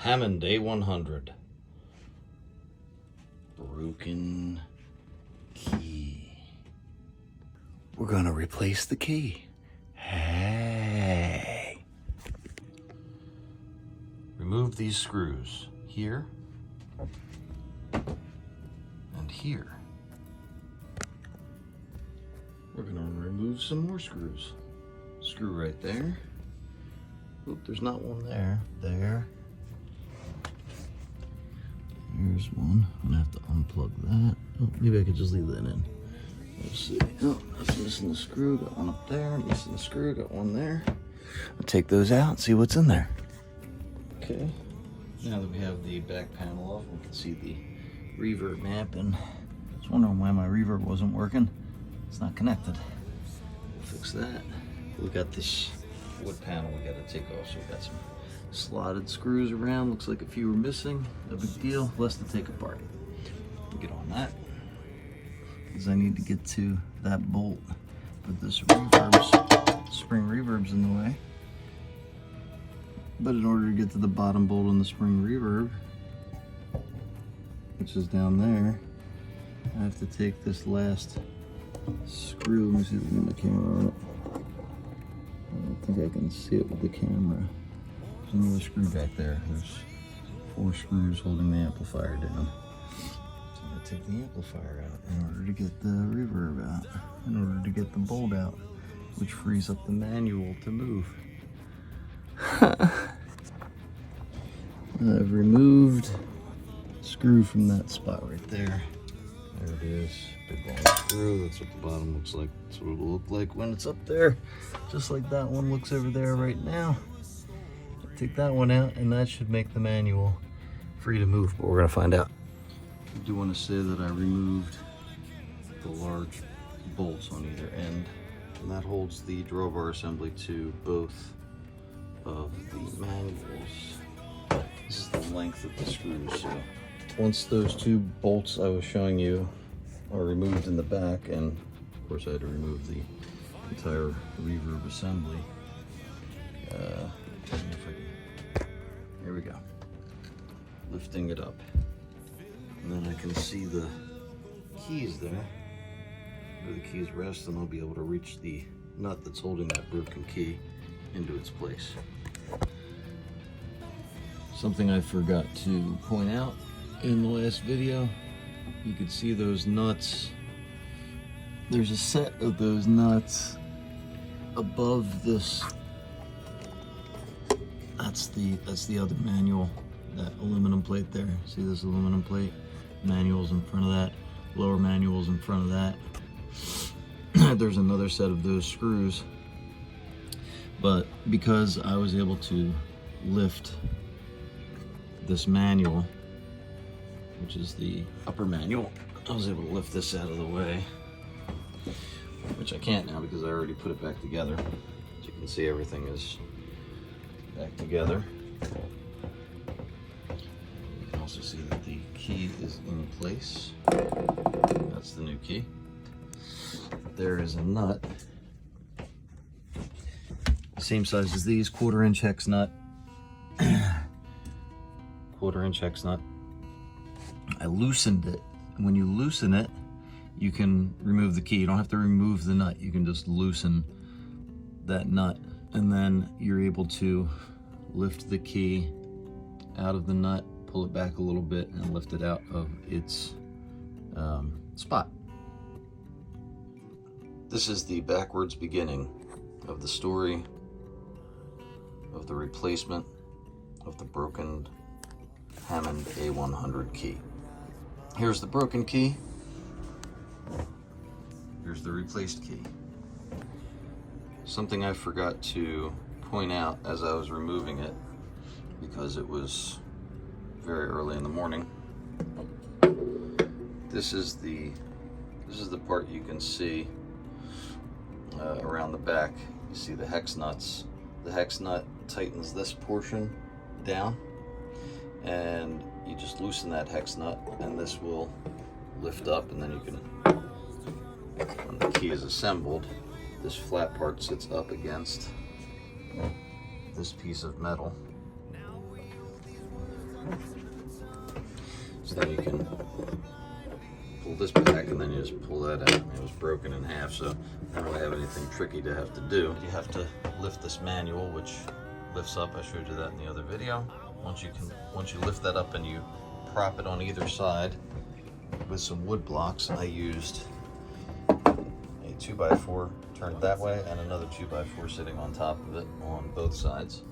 Hammond A-100. Broken key. We're gonna replace the key. Hey. Remove these screws here and here. We're gonna remove some more screws. Screw right there. Oop, there's not one there. There. Here's one. I'm gonna have to unplug that. Oh, maybe I could just leave that in. Let's see. Oh, I was missing the screw. Got one up there. Missing the screw. Got one there. I'll take those out and see what's in there. Okay. Now that we have the back panel off, we can see the reverb amp. And I was wondering why my reverb wasn't working. It's not connected. We'll fix that. We got this wood panel we got to take off, so we got some slotted screws around. Looks like a few were missing. No big deal. Less to take apart. We'll get on that because I need to get to that bolt. But this spring reverb's in the way. But in order to get to the bottom bolt on the spring reverb, which is down there, I have to take this last screw. Let me see if I can get my camera on it. I don't think I can see it with the camera. There's another screw back there. There's 4 screws holding the amplifier down. So I'm gonna take the amplifier out in order to get the reverb out, in order to get the bolt out, which frees up the manual to move. I've removed the screw from that spot right there. There it is, big long screw. That's what the bottom looks like. That's what it'll look like when it's up there. Just like that one looks over there right now. Take that one out and that should make the manual free to move, but we're gonna find out. I do want to say that I removed the large bolts on either end, and that holds the drawbar assembly to both of the manuals. This is the length of the screws, so once those 2 bolts I was showing you are removed in the back, and of course I had to remove the entire reverb assembly. Here we go. Lifting it up. And then I can see the keys there. Where the keys rest, and I'll be able to reach the nut that's holding that broken key into its place. Something I forgot to point out in the last video, you could see those nuts. There's a set of those nuts above this. That's the other manual, that aluminum plate there. See this aluminum plate? Manual's in front of that, lower manual's in front of that. There's another set of those screws, but because I was able to lift this manual, which is the upper manual, I was able to lift this out of the way, which I can't now because I already put it back together. As you can see, everything is back together. You can also see that the key is in place. That's the new key. There is a nut, same size as these, 1/4" hex nut. 1/4" hex nut. I loosened it. When you loosen it, you can remove the key. You don't have to remove the nut. You can just loosen that nut, and then you're able to lift the key out of the nut, pull it back a little bit, and lift it out of its spot. This is the backwards beginning of the story of the replacement of the broken Hammond A-100 key. Here's the broken key. Here's the replaced key. Something I forgot to point out as I was removing it, because it was very early in the morning. This is the part you can see around the back. You see the hex nuts. The hex nut tightens this portion down, and you just loosen that hex nut and this will lift up, and then you can, when the key is assembled, this flat part sits up against this piece of metal, So then you can pull this back and then you just pull that out. It was broken in half, so I don't really have anything tricky to have to do. You have to lift this manual, which lifts up. I showed you that in the other video. Once you lift that up and you prop it on either side with some wood blocks, I used a 2x4 turned that way and another 2x4 sitting on top of it on both sides.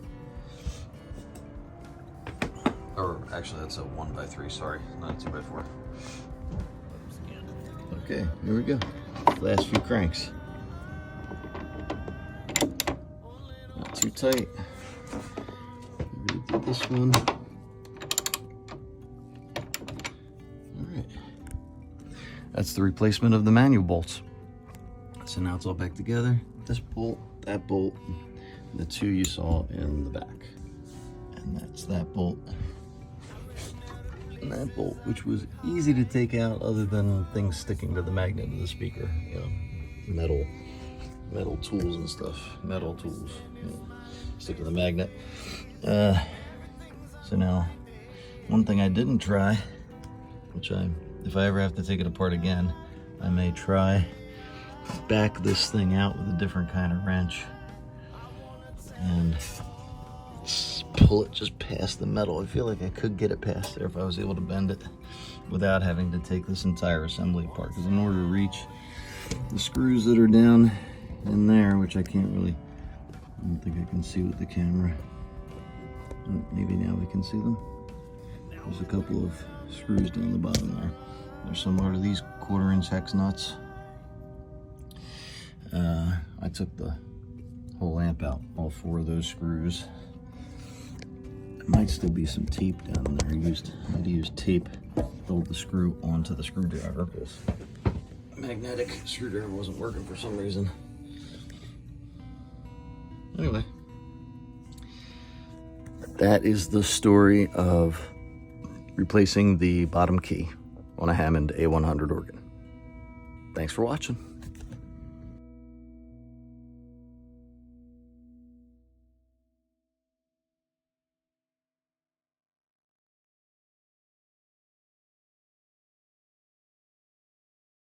Or actually that's a 1x3, sorry, not a 2x4. Okay, here we go. Last few cranks. Not too tight. Redo this one. Alright. That's the replacement of the manual bolts. So now it's all back together. This bolt, that bolt, the two you saw in the back. And that's that bolt. And that bolt, which was easy to take out other than things sticking to the magnet of the speaker. You know, metal tools and stuff. Metal tools. You know, stick to the magnet. So now, one thing I didn't try, which if I ever have to take it apart again, I may try back this thing out with a different kind of wrench and pull it just past the metal. I feel like I could get it past there if I was able to bend it without having to take this entire assembly apart, because in order to reach the screws that are down in there, which I can't really, I don't think I can see with the camera. Maybe now we can see them. There's a couple of screws down the bottom there. They're similar to these 1/4-inch hex nuts. I took the whole amp out, all 4 of those screws. There might still be some tape down there. I had to use tape to hold the screw onto the screwdriver because magnetic screwdriver wasn't working for some reason. Anyway, that is the story of replacing the bottom key on a Hammond A-100 organ. Thanks for watching.